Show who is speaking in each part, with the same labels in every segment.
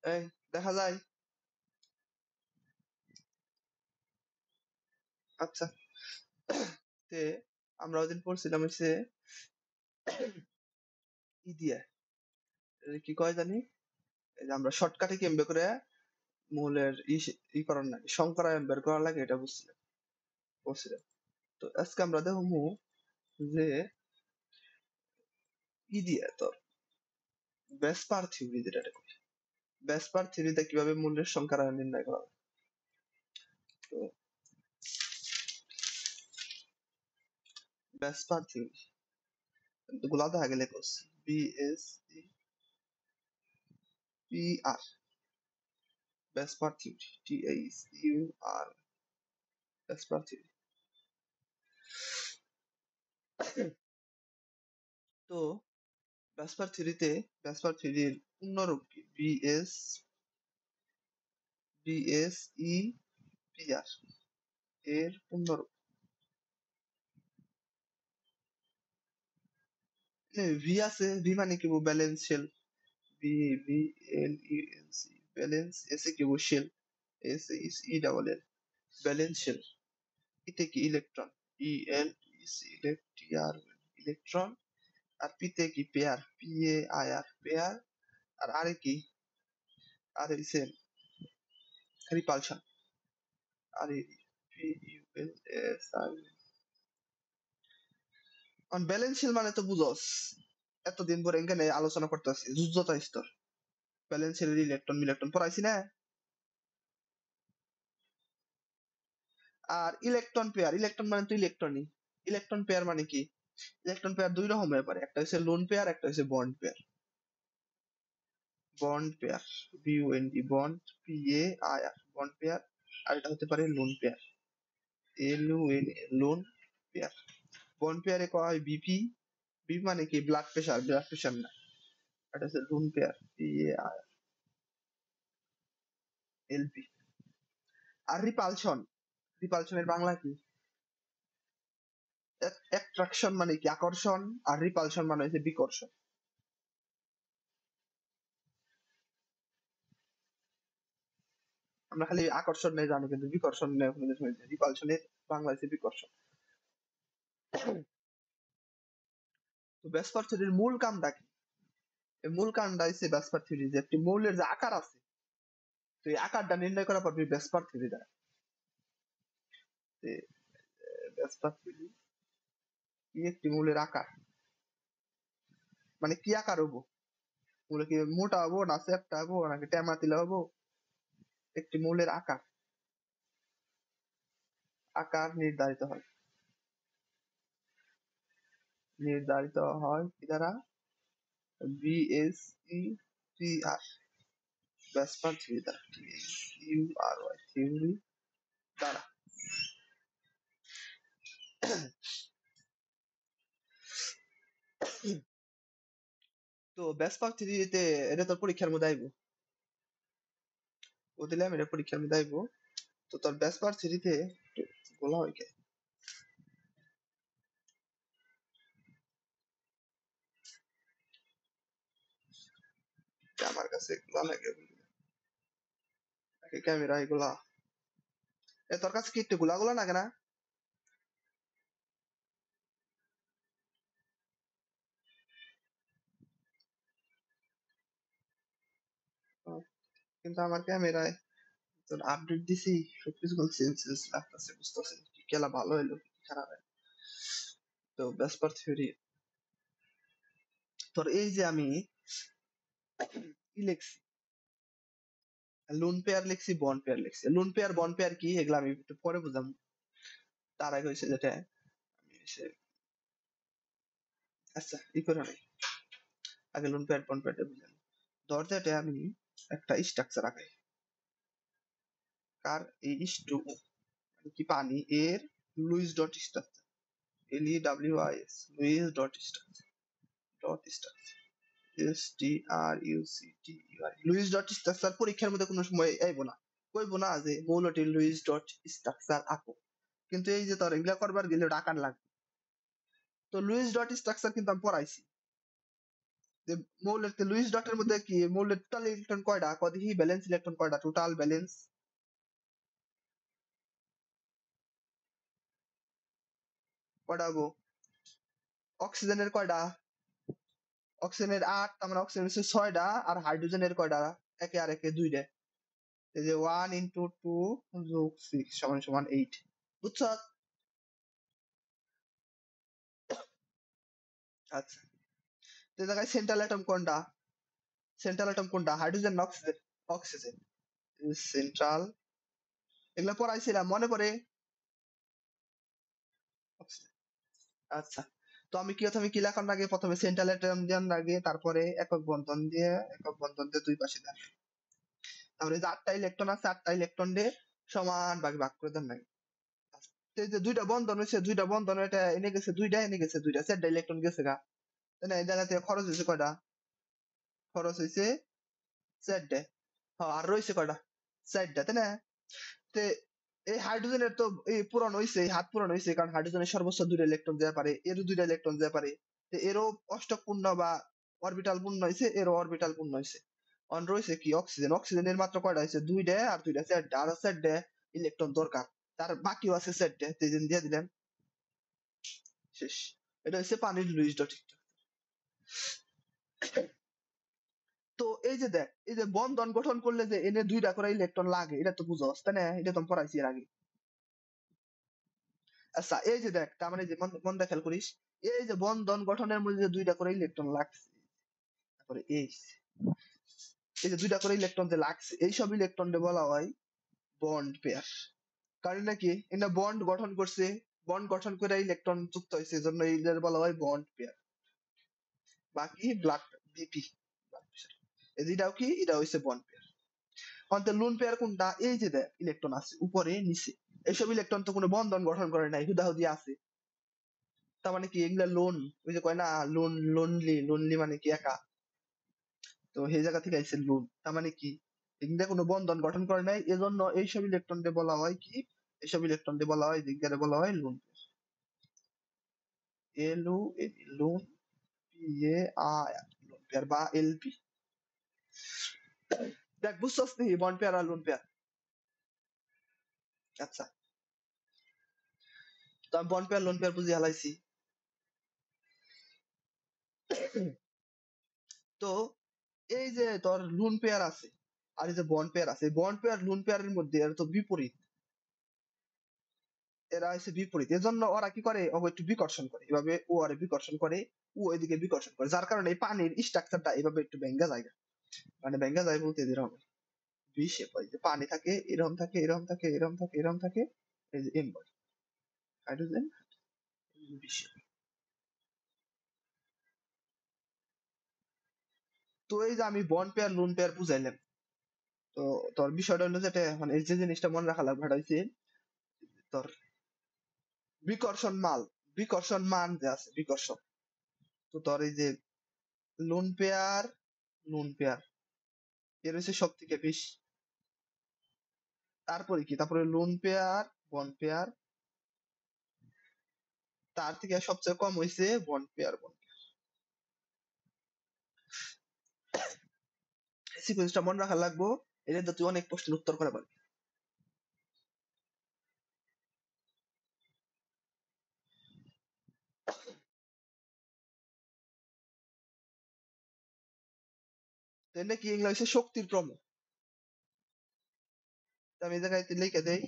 Speaker 1: এই দেখা যায়। আচ্ছা, তে আমরা ওদিন পড়ছিলাম হচ্ছে ই দিয়ে কি কয় জানি, এই যে আমরা শর্টকাটে কেমবে করে মূলের করার লাগে সংকরায়ন বের করার লাগে এটা পড়ছিলাম। তো আজকে আমরা দেখবো যে দিয়ে তোর বেসপার থিওরি যেটা করি, বেসপার থিওরিতে কিভাবে মূলের সংকরায়ন নির্ণয় করা হয়। তো বেসপার থিওরি গুলা দেখা গেলে BSPR বেসপার থিওরি TASUR বেসপার থিওরি। তো বেসপার থিওরির পূর্ণরূপ কি? BSEPR এর পূর্ণরূপ ভি আছে, ভি মানে কি? ব্যালেন্স শেল, BALANCE ব্যালেন্স, এসে কি? Shell, SEL balance shell. ইতে কি? Electron, ELECTR electron. আর পিতে কি? Pair, PAIR pair. আর আরে কি? আর হইছে রিপালশন, আর PULSR। ব্যালেন্সিল মানে তো বুঝস, এতদিন পরে এখানে আলোচনা করতেছি যুদ্ধতা স্তর। ব্যালেন্সিল ইলেকট্রন মিলেকট্রন পড়াইছি না। আর ইলেকট্রন পেয়ার, ইলেকট্রন মানে তো ইলেকট্রনই। ইলেকট্রন পেয়ার মানে কি? ইলেকট্রন পেয়ার দুই রকম হতে পারে, একটা হচ্ছে লোন পেয়ার, একটা হচ্ছে bond pair. Bond pair, BOND bond, PAIR bond pair. আর এটা হতে পারে lone pair, LON lone pair. Bond পেয়ারে কয় হয় বিপি। বি মানে কি? ব্লাড প্রেশার, ব্লাড প্রেশার না। এটা হচ্ছে লোন পেয়ার, PAIR LP। আর রিপালশন, রিপালশনের বাংলা কি? অ্যাট্রাকশন মানে কি? আকর্ষণ। আর রিপালশন মানে হচ্ছে বিকর্ষণ। আমরা খালি আকর্ষণ নিয়ে জানি, কিন্তু বিকর্ষণ নিয়ে কোনো কিছু হয়েছে। রিপালশনের বাংলা হচ্ছে বিকর্ষণ। তো ব্যাসপার থিওরির মূল কামটা কি? এই মূল কামটা হচ্ছে ব্যাসপার থিওরি যে একটি মৌলের যে আকার আছে, তো এই আকারটা নির্ণয় করা পারবি ব্যাসপার থিওরি দ্বারা। ব্যাসপার থিওরি কি? একটি মৌলের আকার মানে কি আকার হবো? মূলে কি মোটা হবো, না চ্যাপ্টা হবো, নাকি ট্যামাতিলা হবো? একটি মৌলের আকার, আকার নির্ধারিত হয় কি দ্বারা? BSEPR ব্যাসপার থিওরি দ্বারা, TSURY থিওরি দ্বারা। তো ব্যাসপার থিওরিতে এটা তোর পরীক্ষার মধ্যে আইবো, ও দিলাম এটা পরীক্ষার মধ্যে আইবো। তো তোর ব্যাসপার থিওরিতে বলা হয় কি? আমার কাছে এগুলা লাগে, ক্যামেরা এগুলা। তোর কাছে কি একটু গুলা গুলা লাগে না? আহ, কিন্তু আমার ক্যামেরায় তোর আপডেট দিছি, সবকিছু চেঞ্জ লাগতেছে, বুঝতেছি কি খেলা ভালো হইলো কি খারাপ হইলো। তো ব্যাসপার থিওরি তোর এই যে আমি কি লিখছি, লোন পেয়ার লিখছি, বন্ড পেয়ার লিখছি। লোন পেয়ার বন্ড পেয়ার কি এগুলা আমি একটু পরে বুঝাম। তার আগে হয়েছে যেটা আমি আচ্ছা করে নাই, আগে লোন পেয়ার বন্ড পেয়ারটা বুঝাম। ধর যেটা আমি একটা স্ট্রাকচার আঁকাই, কার? H2O মানে কি? পানি এর Luis dot structure, LEWIS Luis dot structure, STRUCTUR Luis dot structure পরীক্ষার মধ্যে কোনো সময় আইবো না, কইবো না যে মৌলটির লুইস ডট স্ট্রাকচার আঁকো। কিন্তু এই যে তোর এগুলা করবার গেলে ওটা আঁকার লাগবে। তো লুইস ডট স্ট্রাকচার কিন্তু আমি পড়াইছি। যে মৌলের লুইস ডটের মধ্যে কি মৌলের টোটাল ইলেকট্রন কয়টা কয় দেখি ব্যালেন্স ইলেকট্রন কয়টা টোটাল ব্যালেন্স কয়টা হবো অক্সিজেনের কয়টা অক্সিজেনের 8 তার মানে অক্সিজেন হচ্ছে 6টা আর হাইড্রোজেনের কয়টা একে আর একে 2টা এই যে 1 ইনটু 2 যোগ 6 সমান সমান 8 বুঝছো আচ্ছা তো এই জায়গায় সেন্ট্রাল অ্যাটম কোনটা সেন্ট্রাল অ্যাটম কোনটা হাইড্রোজেন না অক্সিজেন অক্সিজেন সেন্ট্রাল এগুলা পড়াইছিলাম মনে পড়ে Oxygen। আচ্ছা তো আমি কি লেখার আগে প্রথমে সেন্ট্রাল অ্যাটম দেওয়ার আগে তারপরে একক বন্ধন দিয়ে দুই পাশে দেন তাহলে যে 8টা ইলেকট্রন আছে 8টা ইলেকট্রন দিয়ে সমান ভাগে ভাগ করে দেন লাগে এই যে দুইটা বন্ধন হয়েছে দুইটা বন্ধন এটা এনে গেছে দুইটা 4টা ইলেকট্রন গেছে গা তাই না এই জায়গা থেকে খরচ হয়েছে কয়টা খরচ হয়েছে 4টা হ্যাঁ আর রয়েছে কয়টা 4টা তাই না তে এই হাইড্রোজেনের তো এই পূরণ হয়েছে হাত পূরণ হয়েছে কারণ হাইড্রোজেনের সর্বোচ্চ 2টা ইলেকট্রন দেওয়া পারে এরও 2টা ইলেকট্রন দেওয়া পারে তো এরও অষ্টক পূর্ণ বা অরবিটাল পূর্ণ হয়েছে এরও অরবিটাল পূর্ণ হয়েছে অন রয়েছে কি অক্সিজেন অক্সিজেনের মাত্র কয়টা হয়েছে 2টা আর 2টা 4টা আর 4টা ইলেকট্রন দরকার তার বাকিও আছে 4টা তেজন দিয়ে দিলেন শেষ এটা হচ্ছে পানির লুইস ডট তো এই যে দেখ এই যে বন্ধন গঠন করলে যে এনে 2টা করে ইলেকট্রন লাগে এটা তো বুঝোস তাই না এটা তো আমি পড়াইছি এর আগে আচ্ছা এই যে দেখ তার মানে যে মনটা খেয়াল করিস এই যে বন্ধন গঠনের মধ্যে যে 2টা করে ইলেকট্রন লাগছে তারপরে এই যে 2টা করে ইলেকট্রন যে লাগছে এইসব ইলেকট্রন বলা হয় বন্ড পেয়ার কারণ নাকি এটা বন্ড গঠন করছে বন্ড গঠন করে ইলেকট্রন যুক্ত হয়েছে এজন্য এদের বলা হয় বন্ড পেয়ার বাকি ব্লাড বিপি এটাও কি এটা হইছে বন্ড পেয়ার অন্ত লোন পেয়ার কোনটা এই যে দেখ ইলেকট্রন আছে উপরে নিচে এইসব ইলেকট্রন তো কোনো বন্ধন গঠন করে নাই হুদাহুদি আছে তার মানে কি এগুলা লোন ওই যে কয় না লোনলি লোনলি মানে কি একা তো সেই জায়গা থেকে আইছে লোন তার মানে কি এগুলা কোনো বন্ধন গঠন করে নাই এজন্য এইসব ইলেকট্রন কে বলা হয় কি এইসব ইলেকট্রন কে বলা হয় জিজ্ঞারে বলা হয় লোন এলু lone P A R lone pair বা এলপি দেখ বুঝছস নি বন্ড পেয়ার আর লোন পেয়ার আচ্ছা তো আমি বন্ড পেয়ার লোন পেয়ার বুঝি হালাইছি তো এই যে তোর লোন পেয়ার আছে আর এই যে বন্ড পেয়ার আছে বন্ড পেয়ার লোন পেয়ারের মধ্যে এরা তো বিপরীত এরা হচ্ছে বিপরীত এজন্য ওরা কি করে ও একটু বিকর্ষণ করে এভাবে ও আরে বিকর্ষণ করে ও এদিকে বিকর্ষণ করে যার কারণে এই পানির স্ট্রাকচারটা এভাবে একটু ভেঙ্গা যায় মানে ভেঙ্গা যায় বলতে এরকম বি শেপ হয় যে পানি থাকে এরকম থাকে এরকম থাকে এরকম থাকে এরকম থাকে এই যে এম বল হাইড্রোজেন বি শেপ তো এই যে আমি বন্ড পেয়ার লোন পেয়ার বুঝাইলাম তো তোর বিষয়টা হলো যেটা মানে এই যে জিনিসটা মনে রাখা লাগবে সেটা হচ্ছে তোর বিকর্ষণ মাল বিকর্ষণ মান যে আছে বিকর্ষণ তো তোর এই যে লোন পেয়ার এর হচ্ছে সব থেকে বেশি তারপরে কি তারপরে লোন পেয়ার বন্ড পেয়ার তার থেকে সবচেয়ে কম হয়েছে বন্ড পেয়ার সিকোয়েন্সটা মনে রাখা লাগবো এটা তুই অনেক প্রশ্নের উত্তর করে পারবি তো এটা কি এগুলো হচ্ছে শক্তির ক্রম তো আমি এই জায়গায় লিখে দেই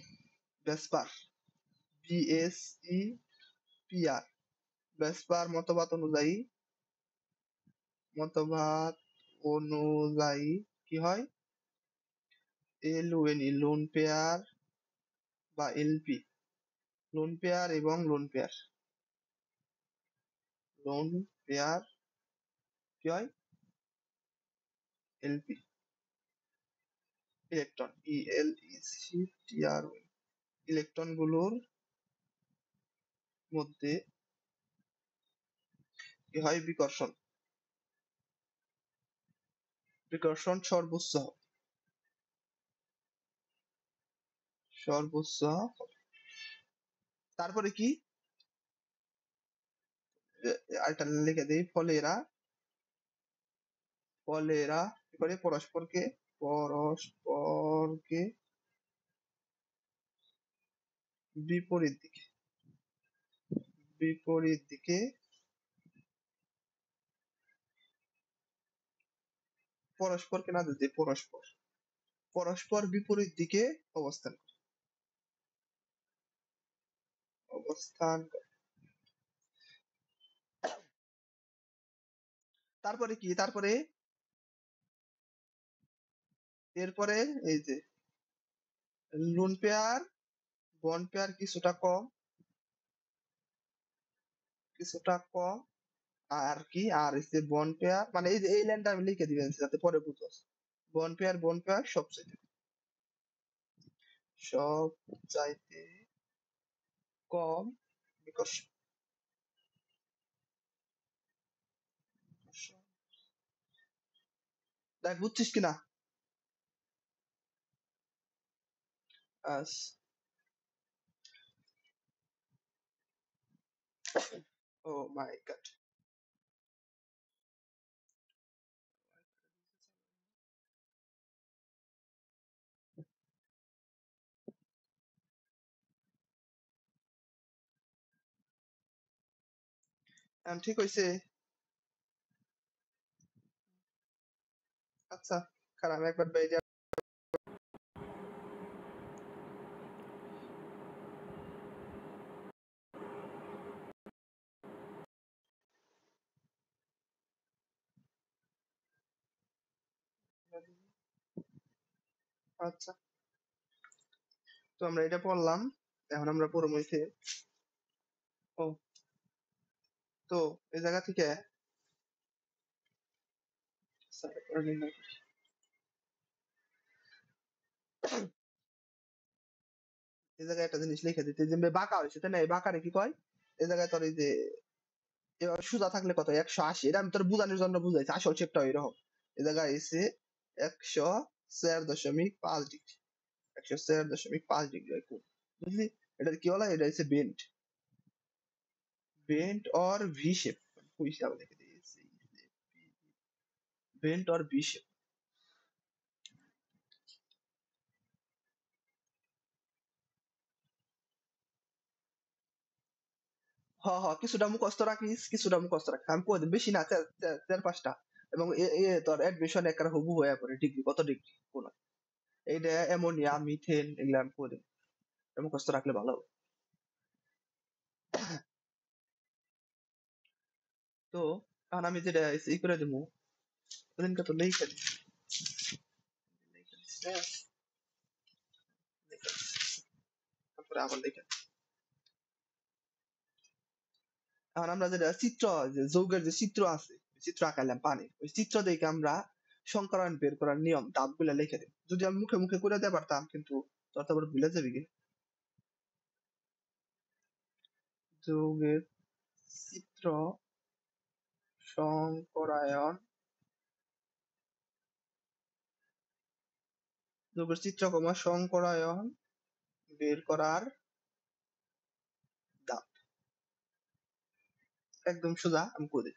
Speaker 1: ভেসপার BSEPR ভেসপার মতবাদ অনুযায়ী কি হয় LONE লোন পেয়ার বা LP লোন পেয়ার এবং লোন পেয়ার কি হয় LP ইলেকট্রন ELECTRON ইলেকট্রন গুলোর মধ্যে কি হয় বিকর্ষণ বিকর্ষণ সর্বোচ্চ তারপরে কি আরেকটা লিখে দেই ফলে এরা ফলে এরা কি করে পরস্পরকে বিপরীত দিকে বিপরীত দিকে পরস্পরকে না দিতে পরস্পর বিপরীত দিকে অবস্থান অবস্থান করে। তারপরে কি এরপরে এই যে লোন পেয়ার বন্ড পেয়ার কিছুটা কম আর কি আর হচ্ছে বন্ড পেয়ার মানে এই যে এই লাইনটা আমি লিখে দিবেন যাতে পরে বুঝো। বন্ড পেয়ার সব চাইতে কম বিকর্ষণ। দেখ বুঝছিস কিনা? আস ও মাই গড। ঠিক হইছে। আচ্ছা খারাপ একবার বাইরে আচ্ছা তো আমরা এটা পড়লাম। এখন আমরা পড়বো হইছে ও তো এই জায়গা থেকে sorry, পরে নির্ণয় করি। এই জায়গায় একটা জিনিস লিখে দিতে যে বাঁকা হয়েছে তাই না? এই বাঁকারে কি কয়? এই জায়গায় তোর এই যে এবার সোজা থাকলে কত 180, এটা আমি তোর বুঝানোর জন্য বুঝাইছি, আসল শেপটা এরকম। এই জায়গায় এসে 104.5 ডিগ্রি 104.5 ডিগ্রি হয় কোণ। বুঝলি? এটার কি বলা? এটা হচ্ছে বেন্ট অর ভি শেপ। হিসাবে লিখে দিয়েছি বেন্ট অর ভি শেপ। কিছুটা মুখস্থ রাখিস আমি কই দিই, বেশি না, 4-5টা। এবং তোর অ্যাডমিশন একটা হবু হয়ে পড়ে ডিগ্রি কত ডিগ্রি কোন এইটা অ্যামোনিয়া মিথেন এগুলা আমি কই দিই, এটা মুখস্থ রাখলে ভালো হবে। তো এখন আমি যেটা ই করে দেবো ওদিনকে তো লিখে দিই হ্যাঁ, লিখে দিই। তারপরে আবার লিখে দিই। এখন আমরা যেটা চিত্র যে যৌগের যে চিত্র আছে চিত্র আঁকাইলাম পানির ওই চিত্র দেখে আমরা সংকরণ বের করার নিয়ম ধাপ গুলা লিখে দিই। যদি আমি মুখে মুখে করে দিতে পারতাম কিন্তু তোর তো আবার ভুলে যাবি কি। যৌগের চিত্র সংকরায়ন যৌগের চিত্র সংকরায়ন বের করার ধাপ একদম সোজা আমি করি।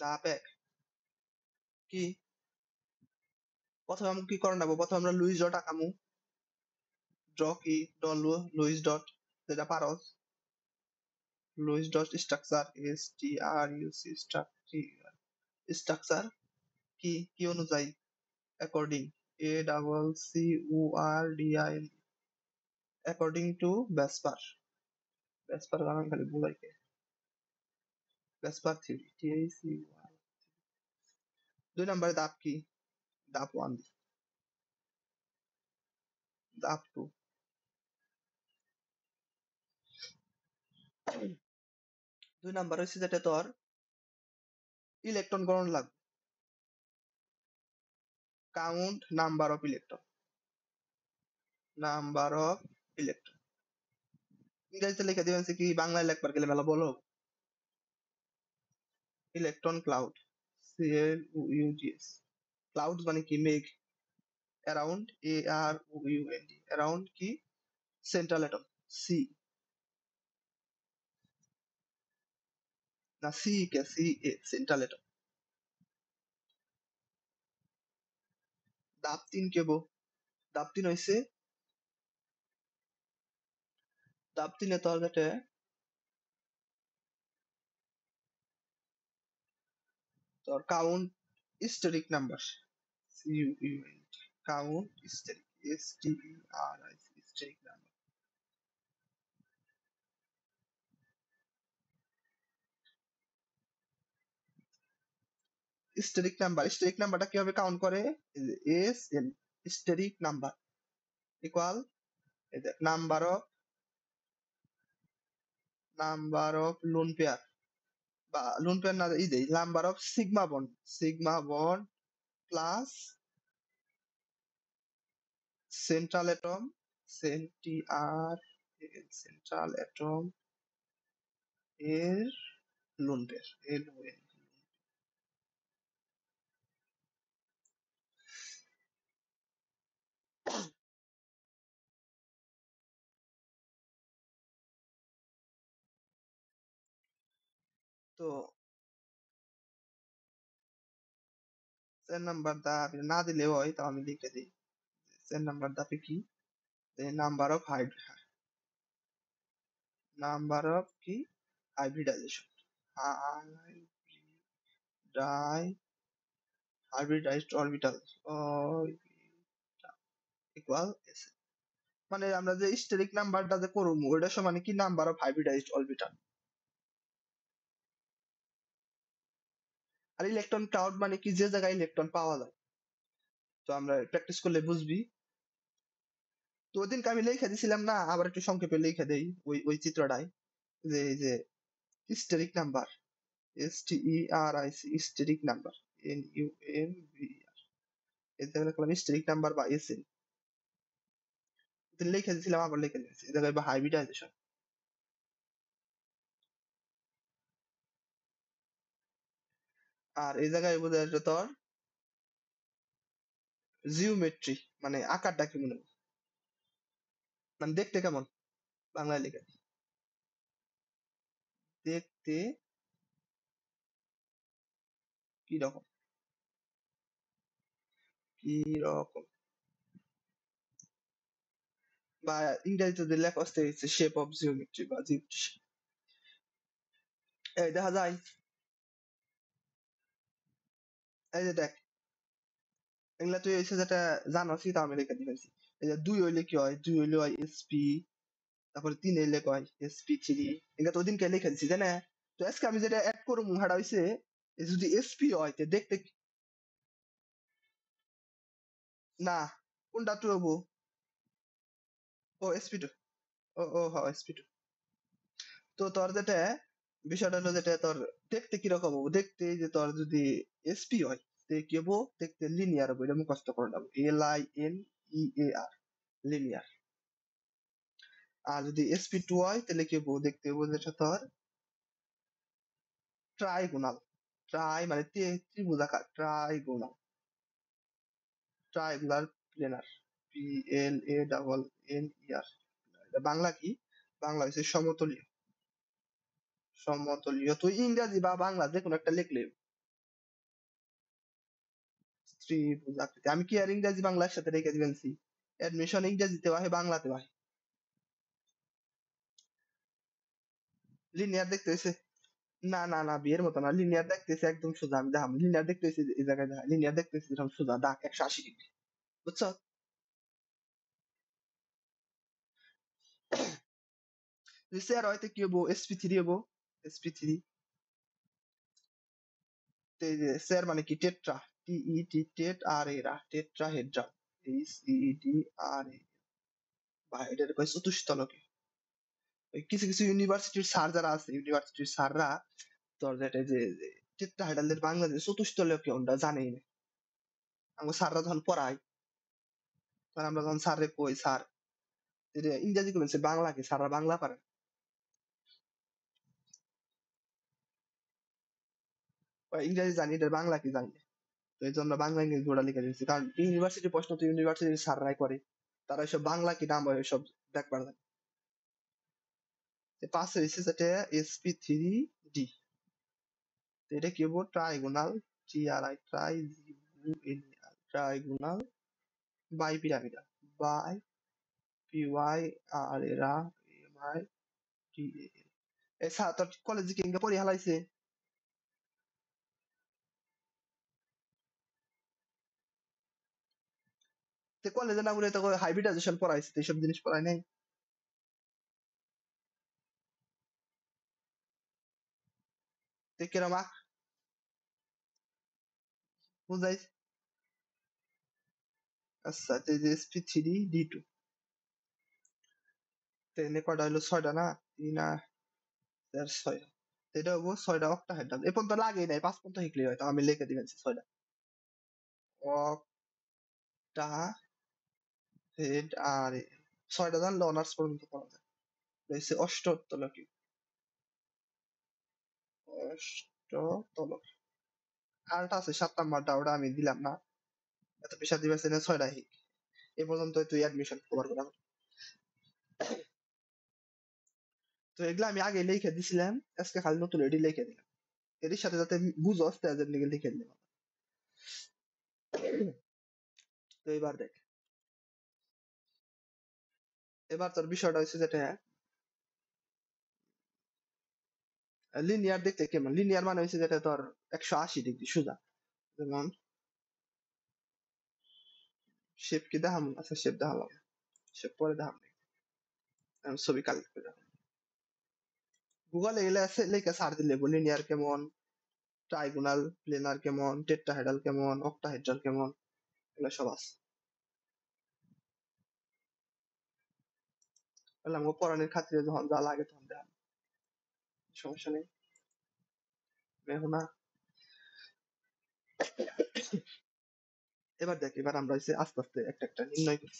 Speaker 1: ধাপ 1 কি প্রথমে আমি কি করে নেবো, প্রথমে আমরা লুইস ডট আঁকামু। ড্র কি লুইস ডট যেটা পারস লুইস ডট স্ট্রাকচার স্ট্রাকচার কি কি অনুযায়ী according ACCORDING according to VSEPR গান খালি বুলাইকে ভ্যাসপার থিওরি TACOR। 2 নম্বরে ধাপ কি ধাপ 1 ধাপ 2 2 নাম্বার হচ্ছে যেটা তোর ইলেকট্রন গণন লাগবে। কাউন্ট নাম্বার অফ ইলেকট্রন ইংরেজিতে লিখে দিবেন কি বাংলায় লেখবার গেলে মেলা বলো ইলেকট্রন ক্লাউড CLOUDS ক্লাউড মানে কি মেঘ। অ্যারাউন্ড AROUND অ্যারাউন্ড কি সেন্ট্রাল অ্যাটম C না সি এ সেন্ট্রাল অ্যাটম। ধাপ 3 কেবো, ধাপ 3 হইছে, ধাপ 3 এ তোর যেটা তোর count steric number, count steric, steric number. Steric নাম্বারটা কিভাবে কাউন্ট করে? S N, steric number equal number of lone pair, বা লোন পেয়ার না এই যে number of sigma bond plus central atom, সেন্টিআর সেন্ট্রাল অ্যাটম এর লোন পেয়ার, LON। তো 4 নাম্বার ধাপ না দিলেও হয়, তাও আমি লিখে দিই। 4 নাম্বার ধাপে কি, নাম্বার অফ কি hybridization, hybridised orbital equal S. মানে আমরা যে স্টেরিক নাম্বারটা যে করবো ওইটা সমান কি নাম্বার অফ হাইব্রিডাইজড অরবিটাল। আর ইলেকট্রন ক্লাউড মানে কি, যে জায়গায় ইলেকট্রন পাওয়া যায়। তো আমরা প্র্যাকটিস করলে বুঝবি। তো ওদিনকে আমি লিখে দিছিলাম না, আবার একটু সংক্ষেপে লিখে দেই ওই ওই চিত্রটাই, যে এই যে steric number, steric number, NUMBR, এই জায়গায় লিখলাম স্টেরিক নাম্বার বা SN, লিখে দিছিলাম, আবার লিখে দিয়েছি এই জায়গায় বা হাইব্রিডাইজেশন। আর এই জায়গায় বোঝা যাচ্ছে তোর জিওমেট্রি, মানে আকারটা কি মনে হয়, মানে দেখতে কেমন, বাংলায় লিখে দেখতে কি রকম, কি রকম, বা ইংরেজিতে যে লেখা আসতে হচ্ছে শেপ অফ জিওমেট্রি বা জিওমেট্রি। এই দেখা যায়, এই যে দেখ, এগুলা তুই এসে যেটা জানোসই, তা আমি লিখে দিয়েছি। এই যে 2 হইলে কি হয়, 2 হইলে হয় SP, তারপরে 3 হইলে কয় SP3, এটা তো ওদিনকে লিখে দিছি তাই না? তো আজকে আমি যেটা অ্যাড করবো হাটা হইছে, যদি SP হয় তো দেখতে না, কোনটা 2 হবো? ও SP2, ও হ্যাঁ SP2। তো তোর যেটা বিষয়টা হলো, যেটা তোর দেখতে কিরকম হবো, দেখতে এই যে তোর যদি SP হয় তো কি হবো, দেখতে লিনিয়ার হবো, এটা মুখস্থ করে নেবো, LINEAR, লিনিয়ার। আর যদি SP2 হয় তাহলে কি হবো, দেখতে হবো যেটা তোর ট্রাইগোনাল, ট্রাই মানে ত্রিভুজাকার, ট্রাইগুলার প্লেনার, PLANNER। বাংলা কি, বাংলা হচ্ছে সমতলীয়, তুই ইংরাজি বা বাংলা যে কোনো একটা লিখলে ত্রিভুজ আকৃতি। আমি কি আর ইংরাজি বাংলা একসাথে রেখে দিয়েছি? অ্যাডমিশন ইংরেজিতে হয় বাংলাতে হয়, লিনিয়ার দেখতে হয়েছে। না না না, বিয়ের মতো না, লিনিয়ার দেখতেছি একদম সোজা, আমি দেখাম লিনিয়ার দেখতেছি, এই জায়গায় দেখা লিনিয়ার দেখতেছি এরকম সোজা দাগ 180 ডিগ্রি, বুঝছো? স্যার হয়তো কি হবো, SP3 হবো, SP3। এই যে স্যার মানে কি টেট্রা, TET, আর এরা টেট্রা হেড্রা, HEDRA, বা এটার কয় চতুস্তলকে। ওই কিছু কিছু ইউনিভার্সিটির স্যার যারা আছে, ইউনিভার্সিটির স্যাররা তোর যেটা যে টেট্রা হেড্রালের বাংলাদেশ চতুস্তলকে ওটা জানেই না। আমার স্যাররা যখন পড়ায়, তখন আমরা যখন স্যাররে কই স্যার এটা ইংরেজি বলছে, বাংলা কি, স্যাররা বাংলা পারে না। বা ইংরেজি জানি, এটা বাংলা কি জানি না। তো এই জন্য বাংলা ইংরেজি ওটা লিখে দিয়েছি, কারণ ইউনিভার্সিটি প্রশ্ন তো ইউনিভার্সিটির স্যাররাই করে, তারা এসব বাংলা কি নাম হয় সব দেখবার যায়। পাশে হয়েছে যেটা SP3D, তো এটা কি হবো trigonal trigonal bipyramidal bi P Y R এরা M I T A sir তোর কলেজে কিংবা পড়ি হালাইছে তে কলেজে না বলে তো হাইব্রিডাইজেশন পড়াইছে তো এইসব জিনিস পড়াই নাই তে কিরম বুঝাই আচ্ছা তো এই যে sp3d2 তো এনে কয়টা হলো ছয়টা না তিন আর চার ছয় এটা হবো ছয়টা অক্টাহেড্রাল এ পর্যন্ত লাগেই নাই 5 পর্যন্ত শিখলে হয়তো আমি লিখে দিবেন ছয়টা অক্টা হেড আর ছয়টা জানলে অনার্স পর্যন্ত পড়া যায় হচ্ছে অষ্টতলকি অষ্টতলক আরটা আছে 7 নাম্বারটা ওটা আমি দিলাম না এত পেশা দিবে না ছয়টা হিট এ পর্যন্ত তুই অ্যাডমিশন কভার করা তো এগুলা আমি আগে লিখে দিছিলাম আজকে খালি নতুন এডি লিখে দিলাম এর সাথে যাতে বুঝো তাদের লিখে লিখে দিলাম তো এবার দেখ এবার তোর বিষয়টা হচ্ছে যেটা লিনিয়ার দেখতে কেমন লিনিয়ার মানে হচ্ছে যেটা তোর 180 ডিগ্রি সোজা যেমন শেপ কি দেখাম আচ্ছা শেপ দেখালাম শেপ পরে দেখাম আমি ছবি কালেক্ট করে গুগলে এগুলো আছে লেখা সার দিলে লিনিয়ার কেমন ট্রাইগোনাল প্লেনার কেমন টেট্রাহেড্রাল কেমন অক্টাহেড্রাল কেমন এগুলো সব আছে বললাম ও পড়ানোর খাতিরে যখন যা লাগে তখন দেখাম সমস্যা নেই দেখো না এবার দেখ এবার আমরা হচ্ছে আস্তে আস্তে একটা একটা নির্ণয় করি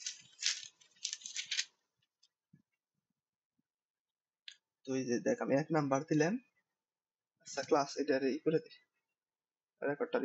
Speaker 1: তো এই যে দেখ আমি 1 নাম্বার দিলাম আচ্ছা ক্লাস এটা ই করে দিই রেকর্ডটা